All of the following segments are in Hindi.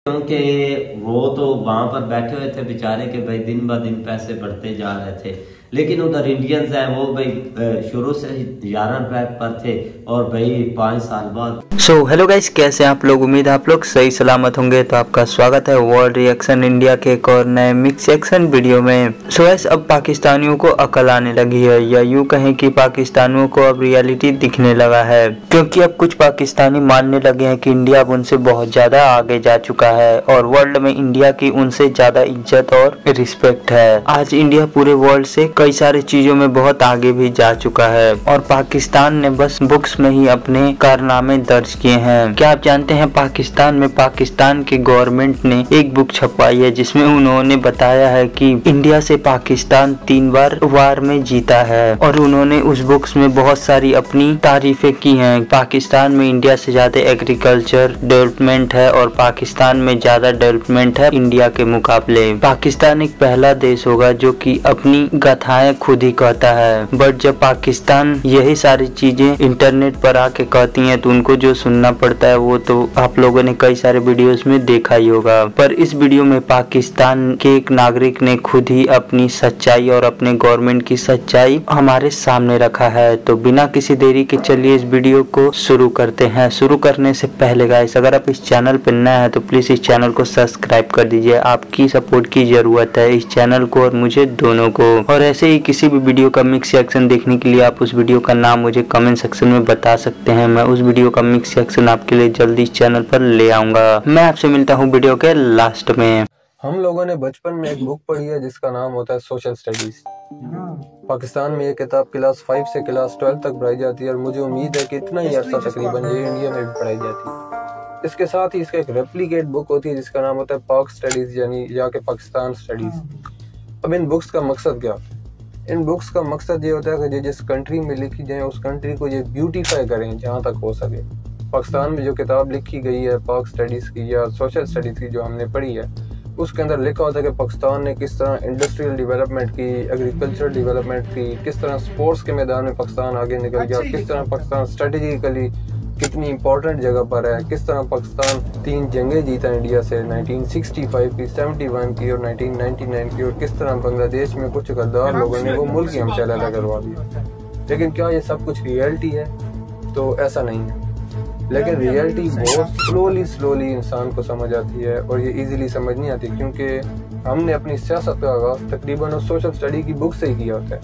क्योंकि वो तो वहां पर बैठे हुए थे बेचारे के भाई दिन ब दिन पैसे बढ़ते जा रहे थे, लेकिन उधर इंडियंस हैं वो भाई शुरू से ही 11 रुपए पर थे और भाई 5 साल बाद। हेलो गाइस, कैसे हैं आप लोग। उम्मीद है आप लोग सही सलामत होंगे। तो आपका स्वागत है वर्ल्ड रिएक्शन इंडिया के एक और नए मिक्स एक्शन वीडियो में। गाइस, अब पाकिस्तानियों को अकल आने लगी है, या यूँ कहें कि पाकिस्तानियों को अब रियलिटी दिखने लगा है, क्योंकि अब कुछ पाकिस्तानी मानने लगे हैं कि इंडिया अब उनसे बहुत ज्यादा आगे जा चुका है और वर्ल्ड में इंडिया की उनसे ज्यादा इज्जत और रिस्पेक्ट है। आज इंडिया पूरे वर्ल्ड से कई सारी चीजों में बहुत आगे भी जा चुका है और पाकिस्तान ने बस बुक्स में ही अपने कारनामे दर्ज किए हैं। क्या आप जानते हैं पाकिस्तान में पाकिस्तान के गवर्नमेंट ने एक बुक छपवाई है जिसमें उन्होंने बताया है कि इंडिया से पाकिस्तान 3 बार वार में जीता है और उन्होंने उस बुक्स में बहुत सारी अपनी तारीफें की हैं। पाकिस्तान में इंडिया से ज्यादा एग्रीकल्चर डेवलपमेंट है और पाकिस्तान में ज्यादा डेवलपमेंट है इंडिया के मुकाबले। पाकिस्तान एक पहला देश होगा जो कि अपनी गाथाएं खुद ही कहता है, बट जब पाकिस्तान यही सारी चीजें इंटरनेट पर आके कहती हैं तो उनको जो सुनना पड़ता है वो तो आप लोगों ने कई सारे वीडियोस में देखा ही होगा। पर इस वीडियो में पाकिस्तान के एक नागरिक ने खुद ही अपनी सच्चाई और अपने गवर्नमेंट की सच्चाई हमारे सामने रखा है। तो बिना किसी देरी के चलिए इस वीडियो को शुरू करते हैं। शुरू करने से पहले गाइस, अगर आप इस चैनल पर नए हैं तो प्लीज इस चैनल को सब्सक्राइब कर दीजिए। आपकी सपोर्ट की जरूरत है इस चैनल को और मुझे दोनों को। और ऐसे ही किसी भी वीडियो का मिक्स एक्शन देखने के लिए आप उस वीडियो का नाम मुझे कमेंट सेक्शन में बता सकते हैं। मैं उस वीडियो का मिक्स सेक्शन आपके लिए जल्दी इस चैनल पर ले आऊंगा। मैं आपसे मिलता हूं वीडियो के लास्ट में। हम लोगों ने बचपन में एक बुक पढ़ी है जिसका नाम होता है सोशल स्टडीज। पाकिस्तान में ये किताब क्लास 5 से क्लास 12 तक पढ़ाई जाती है और मुझे उम्मीद है कि इतना ही अर्सा तकरीबन ये इंडिया में भी पढ़ाई जाती है। इसके साथ ही इसका एक रेप्लिकेट बुक होती है जिसका नाम होता है पाक स्टडीज, यानी या के पाकिस्तान स्टडीज। अब इन बुक्स का मकसद क्या होता है? इन बुक्स का मकसद ये होता है कि जिस कंट्री में लिखी जाए उस कंट्री को ये ब्यूटीफाई करें जहाँ तक हो सके। पाकिस्तान में जो किताब लिखी गई है पाक स्टडीज़ की या सोशल स्टडीज़ की जो हमने पढ़ी है, उसके अंदर लिखा होता है कि पाकिस्तान ने किस तरह इंडस्ट्रियल डेवलपमेंट की, एग्रीकल्चर डेवलपमेंट की, किस तरह स्पोर्ट्स के मैदान में पाकिस्तान आगे निकल गया, किस तरह पाकिस्तान स्ट्रेटेजिकली कितनी इंपॉर्टेंट जगह पर है, किस तरह पाकिस्तान 3 जंगें जीता इंडिया से, 1965 की, 71 की और 1999 की, और किस तरह बांग्लादेश में कुछ गद्दार लोगों ने वो मुल्क ही हमसे अलग करवा दिया। लेकिन क्या ये सब कुछ रियलिटी है? तो ऐसा नहीं है। लेकिन रियलिटी बहुत स्लोली इंसान को समझ आती है और ये इजीली समझ नहीं आती, क्योंकि हमने अपनी सियासत का आगाज तकरीबन उस सोशल स्टडी की बुक से ही किया होता है,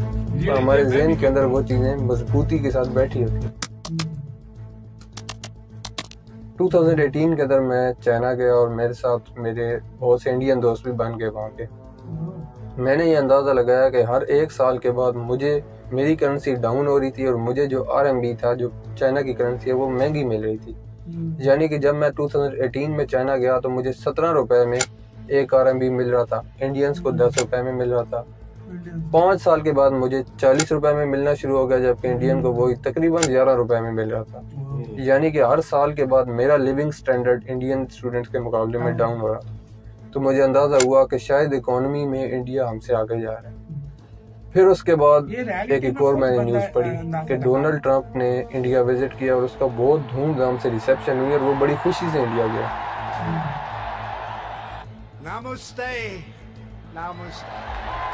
तो हमारे जहन के अंदर वो चीजें मजबूती के साथ बैठी होती है। 2018 के अंदर मैं चाइना गया और मेरे साथ मेरे बहुत से इंडियन दोस्त भी बन गए वहाँ के। मैंने ये अंदाज़ा लगाया कि हर 1 साल के बाद मुझे मेरी करेंसी डाउन हो रही थी और मुझे जो RMB था, जो चाइना की करेंसी है, वो महंगी मिल रही थी। यानी कि जब मैं 2018 में चाइना गया तो मुझे 17 रुपए में 1 RMB मिल रहा था, इंडियंस को 10 रुपए में मिल रहा था। 5 साल के बाद मुझे 40 रुपए में मिलना शुरू हो गया, जबकि इंडियन को वही तकरीबन 11 रुपए में मिल रहा था। यानी कि हर साल के बाद मेरा लिविंग स्टैंडर्ड इंडियन स्टूडेंट्स के मुकाबले में डाउन हो रहा था। तो मुझे अंदाज़ा हुआ कि शायद इकोनॉमी में इंडिया हमसे आगे जा रहा है। फिर उसके बाद एक और मैंने न्यूज़ पढ़ी कि डोनाल्ड ट्रंप ने इंडिया विजिट किया और उसका बहुत धूमधाम से रिसेप्शन हुई और वो बड़ी खुशी से इंडिया गया।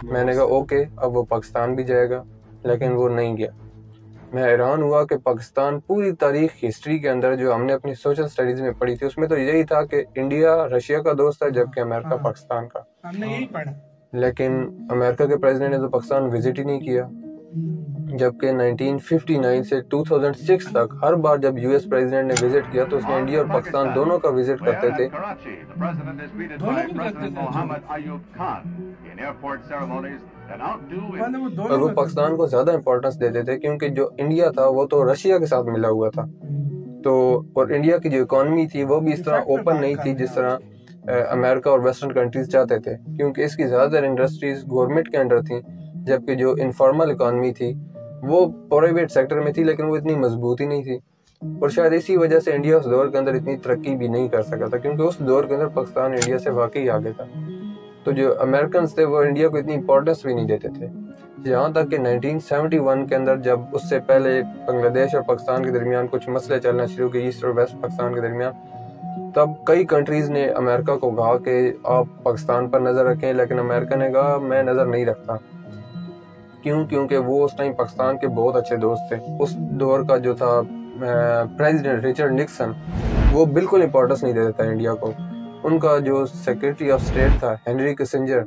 मैंने कहा ओके, अब वो पाकिस्तान भी जाएगा, लेकिन वो नहीं गया। मैं हैरान हुआ कि पाकिस्तान पूरी तारीख हिस्ट्री के अंदर जो हमने अपनी सोशल स्टडीज में पढ़ी थी उसमें तो यही था कि इंडिया रशिया का दोस्त है, जबकि अमेरिका पाकिस्तान का। हमने यही पढ़ा। लेकिन अमेरिका के प्रेसिडेंट ने तो पाकिस्तान विजिट ही नहीं किया, जबकि 1959 से 2006 तक हर बार जब US प्रेसिडेंट ने विजिट किया तो उसने इंडिया और पाकिस्तान दोनों का विजिट करते थे। और वो पाकिस्तान को ज्यादा इंपॉर्टेंस देते थे क्योंकि जो इंडिया था वो तो रशिया के साथ मिला हुआ था, तो और इंडिया की जो इकोनॉमी थी वो भी इस तरह ओपन नहीं थी जिस तरह अमेरिका और वेस्टर्न कंट्रीज चाहते थे, क्योंकि इसकी ज़्यादातर इंडस्ट्रीज गवर्नमेंट के अंडर थी, जबकि जो इनफॉर्मल इकोनॉमी थी वो प्राइवेट सेक्टर में थी, लेकिन वो इतनी मजबूती नहीं थी। और शायद इसी वजह से इंडिया उस दौर के अंदर इतनी तरक्की भी नहीं कर सका था, क्योंकि उस दौर के अंदर पाकिस्तान इंडिया से वाकई आगे था। तो जो अमेरिकन थे वो इंडिया को इतनी इंपॉर्टेंस भी नहीं देते थे, यहाँ तक कि 1971 के अंदर जब उससे पहले बांग्लादेश और पाकिस्तान के दरमियान कुछ मसले चलना शुरू हुए, ईस्ट और वेस्ट पाकिस्तान के दरमियान, तब कई कंट्रीज ने अमेरिका को कहा कि आप पाकिस्तान पर नज़र रखें, लेकिन अमेरिका ने कहा मैं नज़र नहीं रखता। क्यों? क्योंकि वो उस टाइम पाकिस्तान के बहुत अच्छे दोस्त थे। उस दौर का जो था प्रेसिडेंट रिचर्ड निक्सन, वो बिल्कुल इंपॉर्टेंस नहीं देता था इंडिया को। उनका जो सेक्रेटरी ऑफ स्टेट था हेनरी किसिंजर,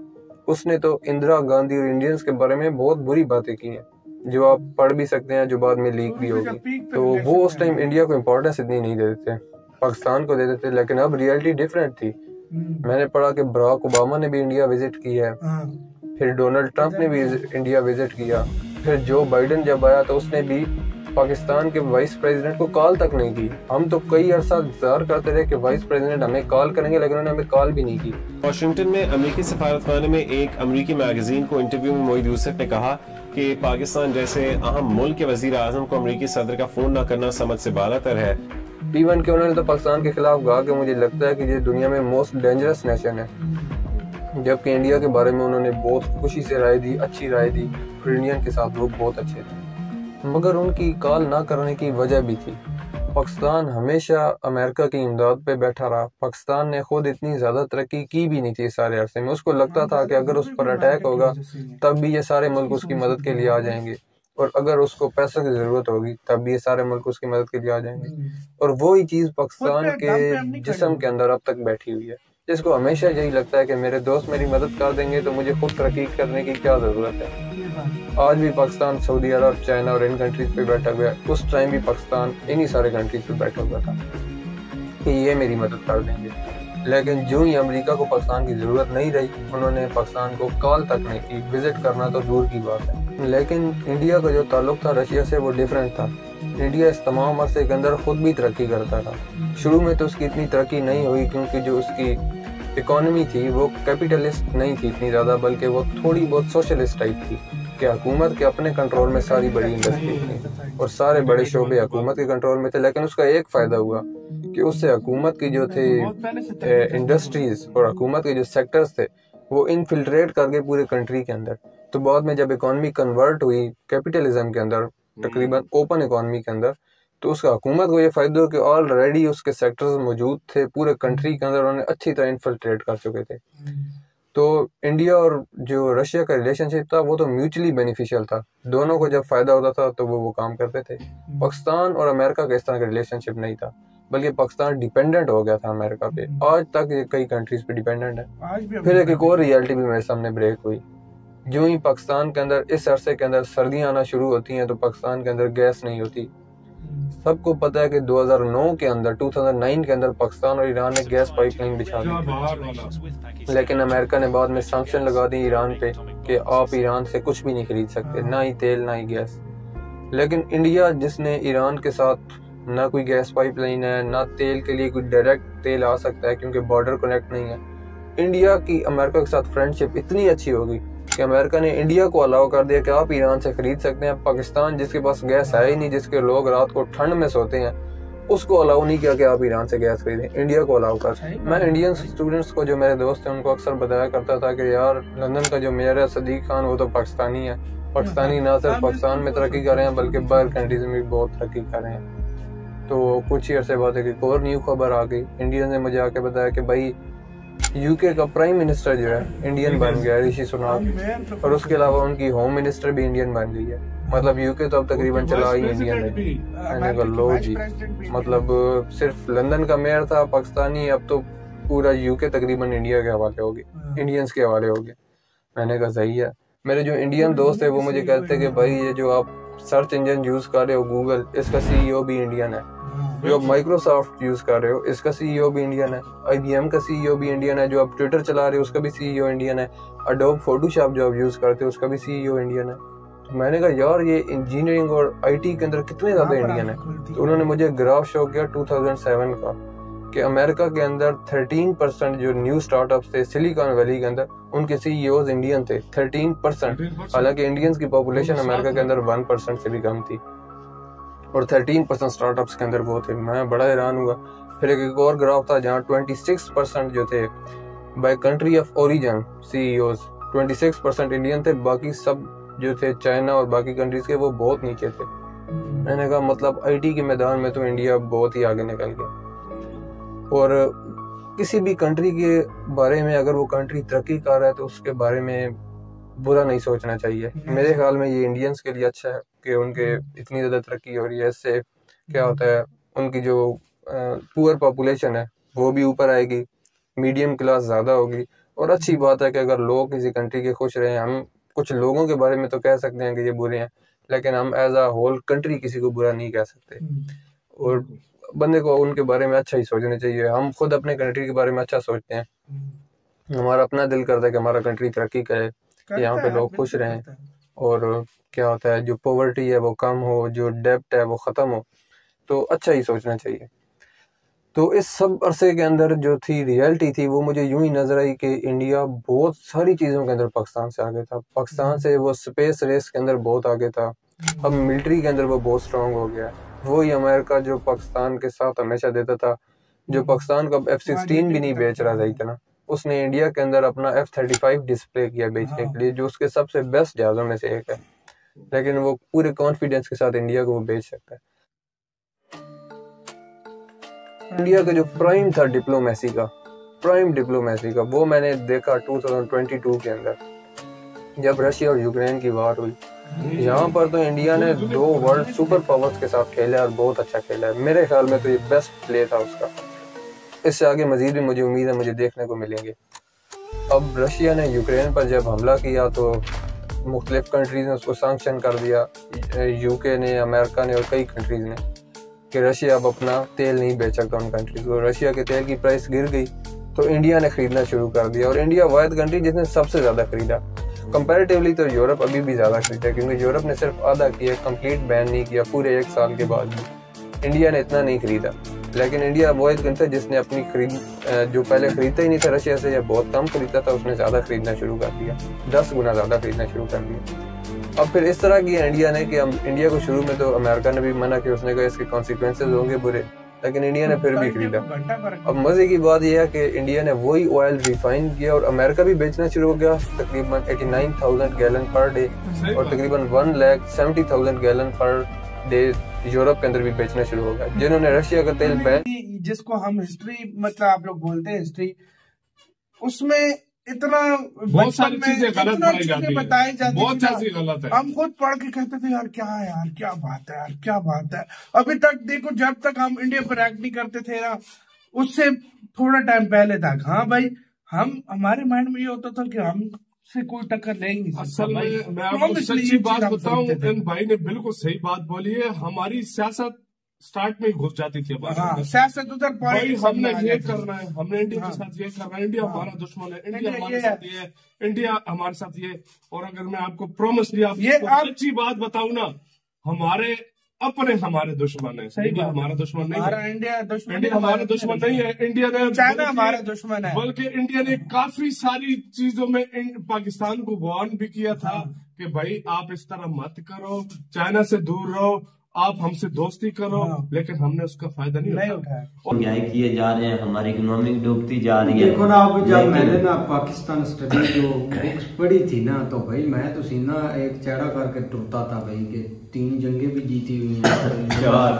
उसने तो इंदिरा गांधी और इंडियंस के बारे में बहुत बुरी बातें की हैं, जो आप पढ़ भी सकते हैं, जो बाद में लीक भी होगी। तो वो उस टाइम इंडिया को इम्पोर्टेंस इतनी नहीं देते थे, पाकिस्तान को देते थे। लेकिन अब रियलिटी डिफरेंट थी। मैंने पढ़ा कि बराक ओबामा ने भी इंडिया विजिट की है, फिर डोनाल्ड ट्रंप ने भी इंडिया विजिट किया, फिर जो बाइडेन जब आया तो उसने भी पाकिस्तान के वाइस प्रेसिडेंट को कॉल तक नहीं की। हम तो कई अरसा इंतजार करते रहे कि वाइस प्रेसिडेंट हमें कॉल करेंगे, लेकिन उन्होंने हमें कॉल भी नहीं की। वाशिंगटन में अमेरिकी सफारतखाने में एक अमेरिकी मैगजीन को इंटरव्यू में मोईद यूसुफ ने कहा कि पाकिस्तान जैसे अहम मुल्क के वजीर आजम को अमेरिकी सदर का फोन न करना समझ से बालातर है। इवन कि उन्होंने तो पाकिस्तान के खिलाफ कहा कि मुझे लगता है कि ये दुनिया में मोस्ट डेंजरस नेशन है, जबकि इंडिया के बारे में उन्होंने बहुत खुशी से राय दी, अच्छी राय दी। फिर इंडियन के साथ लोग बहुत अच्छे थे, मगर उनकी कॉल ना करने की वजह भी थी। पाकिस्तान हमेशा अमेरिका की इमदाद पे बैठा रहा। पाकिस्तान ने खुद इतनी ज़्यादा तरक्की की भी नहीं थी सारे अरसे में। उसको लगता था कि अगर उस पर अटैक होगा तब भी ये सारे मुल्क उसकी मदद के लिए आ जाएंगे, और अगर उसको पैसों की ज़रूरत होगी तब भी ये सारे मुल्क उसकी मदद के लिए आ जाएंगे। और वही चीज़ पाकिस्तान के जिस्म के अंदर अब तक बैठी हुई है, जिसको हमेशा यही लगता है कि मेरे दोस्त मेरी मदद कर देंगे तो मुझे खुद तरक्की करने की क्या ज़रूरत है। आज भी पाकिस्तान सऊदी अरब, चाइना और इन कंट्रीज पे बैठा हुआ है। उस टाइम भी पाकिस्तान इन्हीं सारे कंट्रीज पे बैठा हुआ था कि ये मेरी मदद कर देंगे। लेकिन जो ही अमेरिका को पाकिस्तान की ज़रूरत नहीं रही, उन्होंने पाकिस्तान को कॉल तक नहीं की। विजिट करना तो दूर की बात है। लेकिन इंडिया का जो ताल्लुक था रशिया से वो डिफरेंट था। इंडिया इस तमाम अरसे के अंदर खुद भी तरक्की करता था। शुरू में तो उसकी इतनी तरक्की नहीं हुई, क्योंकि जो उसकी इकोनॉमी थी वो कैपिटलिस्ट नहीं थी इतनी ज़्यादा, बल्कि वो थोड़ी बहुत सोशलिस्ट टाइप थी कि हुकूमत के अपने कंट्रोल में सारी बड़ी इंडस्ट्री थी और सारे बड़े शोबे हुकूमत के कंट्रोल में थे। लेकिन उसका एक फ़ायदा हुआ कि उससे हुकूमत की जो थे इंडस्ट्रीज और हुकूमत के जो सेक्टर्स थे वो इनफिल्ट्रेट कर गए पूरे कंट्री के अंदर। तो बाद में जब इकोनॉमी कन्वर्ट हुई कैपिटलिज्म के अंदर, तकरीबन ओपन इकोनॉमी के अंदर, तो उसका हुकूमत को ये फ़ायदा हुआ कि ऑलरेडी उसके सेक्टर्स मौजूद थे पूरे कंट्री के अंदर, उन्होंने अच्छी तरह इनफिल्ट्रेट कर चुके थे। तो इंडिया और जो रशिया का रिलेशनशिप था वो तो म्यूचुअली बेनिफिशियल था। दोनों को जब फ़ायदा होता था तो वो काम करते थे। पाकिस्तान और अमेरिका का इस तरह का रिलेशनशिप नहीं था, बल्कि पाकिस्तान डिपेंडेंट हो गया था अमेरिका पे। आज तक ये कई कंट्रीज पे डिपेंडेंट है। फिर एक और रियलिटी भी मेरे सामने ब्रेक हुई। जो ही पाकिस्तान के अंदर इस अरसे के अंदर सर्दियाँ आना शुरू होती हैं तो पाकिस्तान के अंदर गैस नहीं होती। सबको पता है कि 2009 के अंदर 2009 के अंदर पाकिस्तान और ईरान ने गैस पाइपलाइन बिछा दी, लेकिन अमेरिका ने बाद में सैंक्शन लगा दी ईरान पे कि आप ईरान से कुछ भी नहीं खरीद सकते, ना ही तेल ना ही गैस। लेकिन इंडिया, जिसने ईरान के साथ ना कोई गैस पाइपलाइन है, ना तेल के लिए कोई डायरेक्ट तेल आ सकता है क्योंकि बॉर्डर कनेक्ट नहीं है, इंडिया की अमेरिका के साथ फ्रेंडशिप इतनी अच्छी होगी कि अमेरिका ने इंडिया को अलाउ कर दिया कि आप ईरान से खरीद सकते हैं। पाकिस्तान, जिसके पास गैस है ही नहीं, जिसके लोग रात को ठंड में सोते हैं, उसको अलाउ नहीं किया कि आप ईरान से गैस खरीदें, इंडिया को अलाउ कर। मैं इंडियन स्टूडेंट्स को, जो मेरे दोस्त हैं, उनको अक्सर बताया करता था कि यार लंदन का जो मेयर है सदीक खान, वो तो पाकिस्तानी है। पाकिस्तानी ना सिर्फ पाकिस्तान में तरक्की कर रहे हैं बल्कि बाहर कंट्रीज में भी बहुत तरक्की कर रहे हैं। तो कुछ ही अर्से बाद एक और न्यू खबर आ गई। इंडियन ने मुझे आके बताया कि भाई यूके का प्राइम मिनिस्टर जो है इंडियन बन गया, ऋषि सुनाक, और उसके अलावा उनकी होम मिनिस्टर भी इंडियन बन गई है। मतलब यूके तो अब तकरीबन चला ही इंडियन है। मैंने कहा लो जी, मतलब सिर्फ लंदन का मेयर था पाकिस्तानी, अब तो पूरा यूके तकरीबन इंडिया के हवाले हो गया, इंडियंस के हवाले हो गया। मैंने कहा सही है। मेरे जो इंडियन दोस्त है वो मुझे कहते हैं कि भाई ये जो आप सर्च इंजन यूज कर रहे हो गूगल, इसका सीईओ भी इंडियन है। जो आप माइक्रोसॉफ्ट यूज कर रहे हो इसका सीईओ भी इंडियन है। IBM का सीईओ भी इंडियन है। जो आप ट्विटर चला रहे हो उसका भी सीईओ इंडियन है। अडोब फोटोशॉप जो आप यूज करते हो उसका भी सीईओ इंडियन है। तो मैंने कहा यार ये इंजीनियरिंग और IT के अंदर कितने ज्यादा इंडियन है। तो उन्होंने मुझे ग्राफ शो किया 2007 का कि अमेरिका के अंदर 13% जो न्यू स्टार्टअप्स थे सिलिकॉन वैली के अंदर, उनके सीईओज इंडियन थे। 13%, हालांकि इंडियंस की पॉपुलेशन अमेरिका के अंदर 1% से भी कम थी और 13% स्टार्टअप्स के अंदर वो थे। मैं बड़ा हैरान हुआ। फिर एक और ग्राफ था जहाँ 26% जो थे by country of origin CEOs, 26% Indian थे, बाकी सब जो थे चाइना और बाकी कंट्रीज के वो बहुत नीचे थे। मैंने कहा मतलब IT के मैदान में तो इंडिया बहुत ही आगे निकल गया। और किसी भी कंट्री के बारे में अगर वो कंट्री तरक्की कर रहा है तो उसके बारे में बुरा नहीं सोचना चाहिए। मेरे ख्याल में ये इंडियंस के लिए अच्छा है कि उनके इतनी ज़्यादा तरक्की हो रही है। इससे क्या होता है, उनकी जो पुअर पॉपुलेशन है वो भी ऊपर आएगी, मीडियम क्लास ज़्यादा होगी। और अच्छी बात है कि अगर लोग किसी कंट्री के खुश रहे, हम कुछ लोगों के बारे में तो कह सकते हैं कि ये बुरे हैं, लेकिन हम एज अ होल कंट्री किसी को बुरा नहीं कह सकते। और बंदे को उनके बारे में अच्छा ही सोचना चाहिए। हम खुद अपने कंट्री के बारे में अच्छा सोचते हैं, हमारा अपना दिल करता है कि हमारा कंट्री तरक्की करे, यहाँ पे लोग खुश रहें, और क्या होता है जो पॉवर्टी है वो कम हो, जो डेब्ट है वो ख़त्म हो, तो अच्छा ही सोचना चाहिए। तो इस सब अरसे के अंदर जो थी रियलिटी थी वो मुझे यूं ही नजर आई कि इंडिया बहुत सारी चीज़ों के अंदर पाकिस्तान से आगे था। पाकिस्तान से वो स्पेस रेस के अंदर बहुत आगे था, अब मिलिट्री के अंदर वो बहुत स्ट्रांग हो गया। वही अमेरिका जो पाकिस्तान के साथ हमेशा देता था, जो पाकिस्तान का F-16 भी नहीं बेच रहा था इतना, उसने इंडिया के अंदर अपना F-35 डिस्प्ले किया बेचने के लिए, जो उसके सबसे बेस्ट जहाज़ों में से एक है, लेकिन वो पूरे कॉन्फिडेंस के साथ इंडिया को वो बेच सकता है। इंडिया का जो प्राइम था डिप्लोमेसी का वो मैंने देखा 2022 के अंदर, जब रशिया और यूक्रेन की वार हुई। यहाँ पर तो इंडिया ने 2 वर्ल्ड सुपर पावर्स के साथ खेला और बहुत अच्छा खेला है। मेरे ख्याल में तो ये बेस्ट प्ले था उसका। इससे आगे मजीद भी मुझे उम्मीद है मुझे देखने को मिलेंगे। अब रशिया ने यूक्रेन पर जब हमला किया तो मुख्तलिफ कंट्रीज ने उसको सैंक्शन कर दिया, यूके ने, अमेरिका ने और कई कंट्रीज ने, कि रशिया अब अपना तेल नहीं बेच सकता उन कंट्रीज को। रशिया के तेल की प्राइस गिर गई तो इंडिया ने खरीदना शुरू कर दिया, और इंडिया वाहिद कंट्री जिसने सबसे ज़्यादा खरीदा। कंपैरेटिवली तो यूरोप अभी भी ज़्यादा खरीदा, क्योंकि यूरोप ने सिर्फ आधा किया, कंप्लीट बैन नहीं किया पूरे 1 साल के बाद भी। इंडिया ने इतना नहीं खरीदा, लेकिन इंडिया वाहिद कंट्री जिसने अपनी खरीद जो पहले खरीदता ही नहीं था रशिया से या बहुत कम खरीदता था, उसने ज़्यादा खरीदना शुरू कर दिया, 10 गुना ज़्यादा खरीदना शुरू कर दिया। अब फिर इस तरह किया इंडिया ने कि हम इंडिया को शुरू में तो अमेरिका ने भी मना किया, उसने कहा इसके कॉन्सिक्वेंसेस होंगे बुरे, लेकिन इंडिया ने फिर भी खरीदा। अब मजे की बात यह है कि इंडिया ने वही ऑयल रिफाइन किया और अमेरिका भी बेचना शुरू हो गया, तकरीबन 89,000 गैलन पर डे, और तकरीबन 1,70,000 गैलन पर डे यूरोप के अंदर भी बेचना शुरू हो गया, जिन्होंने रशिया का तेल बैन, जिसको हम हिस्ट्री मतलब आप लोग बोलते हैं हिस्ट्री, उसमें इतना बहुत सारी चीजें गलत बताई जाती है, बहुत चीजें गलत है। हम खुद पढ़ के कहते थे यार क्या है यार, क्या बात है यार, क्या बात है। अभी तक देखो, जब तक हम इंडिया पर एक्ट नहीं करते थे ना, उससे थोड़ा टाइम पहले तक, हाँ भाई, हमारे माइंड में ये होता था कि हम से कोई टक्कर ले ही नहीं सकता। असल में मैं आपको सच्ची बात बताऊं, इन भाई ने बिल्कुल सही बात बोली है। हमारी सियासत स्टार्ट में ही घुस जाती थी। सियासत उधर भाई हमने ये करना है, हमने इंडिया के साथ ये करना है, इंडिया हमारा दुश्मन है, इंडिया हमारे साथ ये है, इंडिया हमारे साथ ये। और अगर मैं आपको प्रॉमिस दिया, सच्ची बात बताऊं ना, हमारे दुश्मन है। इंडिया हमारा दुश्मन नहीं है, इंडिया हमारा दुश्मन नहीं है। इंडिया ने, चाइना हमारा दुश्मन है, बल्कि इंडिया ने काफी सारी चीजों में पाकिस्तान को वार्न भी किया था कि भाई आप इस तरह मत करो, चाइना से दूर रहो, आप हमसे दोस्ती करो, लेकिन हमने उसका फायदा नहीं उठाया। महंगाई किए जा रहे हैं, हमारी इकोनॉमी डूबती जा रही है। देखो ना, अब जब मैंने ना पाकिस्तान स्टडी जो बुक्स पढ़ी थी ना, तो भाई मैं तो सीना एक चेहरा करके टूटता था भाई कि 3 जंगें भी जीती हुई हैं, 4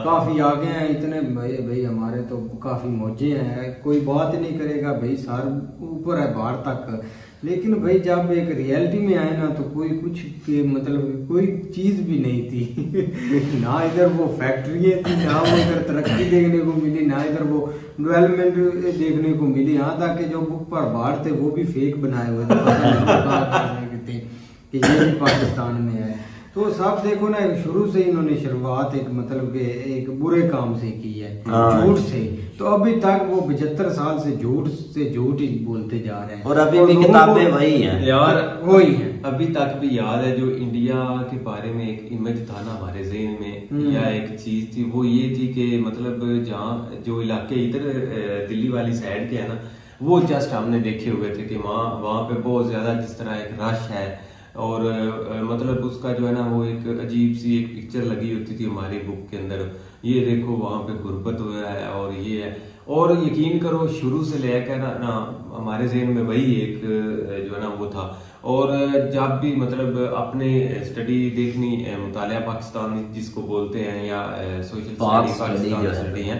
काफी आगे हैं, इतने भाई हमारे तो काफी मौजे हैं, कोई बात नहीं करेगा भाई, सार ऊपर है बाहर तक। लेकिन भाई जब एक रियलिटी में आए ना, तो कोई कुछ के मतलब कोई चीज भी नहीं थी ना इधर वो फैक्ट्रियां थी, ना वो इधर तरक्की देखने को मिली, ना इधर वो डेवलपमेंट देखने को मिली। यहाँ तक कि जो बुक पर बाहर थे वो भी फेक बनाए हुए थे कि ये भी पाकिस्तान में है। तो साहब देखो ना, शुरू से इन्होंने शुरुआत एक मतलब के एक बुरे काम से की है, झूठ से। तो अभी तक वो 75 साल से झूठ ही बोलते जा रहे हैं, और अभी भी किताबें वही हैं यार, वही है। अभी तक भी याद है जो इंडिया के बारे में एक इमेज था ना हमारे ज़हन में, या एक चीज थी, वो ये थी कि मतलब जहाँ जो इलाके इधर दिल्ली वाली साइड के है ना, वो जस्ट हमने देखे हुए थे कि वहाँ पे बहुत ज्यादा जिस तरह एक रश है, और मतलब उसका जो है ना वो एक अजीब सी एक पिक्चर लगी होती थी हमारी बुक के अंदर, ये देखो वहां पे गुर्बत हुआ है और ये है। और यकीन करो शुरू से लेकर ना हमारे ज़हन में वही एक जो है ना वो था। और जब भी मतलब अपने स्टडी देखनी, मुतालिया पाकिस्तान जिसको बोलते हैं, या सोशल स्टडी पाकिस्तान स्टडी है,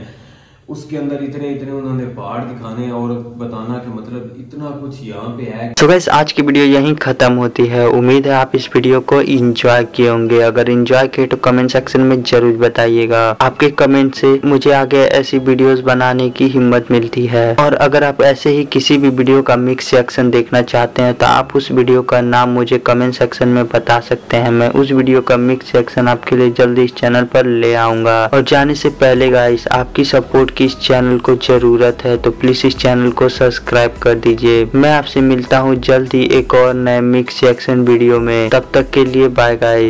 उसके अंदर इतने इतने उन्होंने पहाड़ दिखाने और बताना कि मतलब इतना कुछ यहाँ पे है। तो गाइस आज की वीडियो यहीं खत्म होती है। उम्मीद है आप इस वीडियो को एंजॉय किए होंगे। अगर एंजॉय किए तो कमेंट सेक्शन में जरूर बताइएगा। आपके कमेंट से मुझे आगे ऐसी वीडियोस बनाने की हिम्मत मिलती है। और अगर आप ऐसे ही किसी भी वीडियो का मिक्स रिएक्शन देखना चाहते हैं तो आप उस वीडियो का नाम मुझे कमेंट सेक्शन में बता सकते हैं। मैं उस वीडियो का मिक्स रिएक्शन आपके लिए जल्दी इस चैनल पर ले आऊंगा। और जाने से पहले गाइस आपकी सपोर्ट की इस चैनल को जरूरत है, तो प्लीज इस चैनल को सब्सक्राइब कर दीजिए। मैं आपसे मिलता हूँ जल्दी एक और नए मिक्स रिएक्शन वीडियो में। तब तक के लिए बाय गाइस।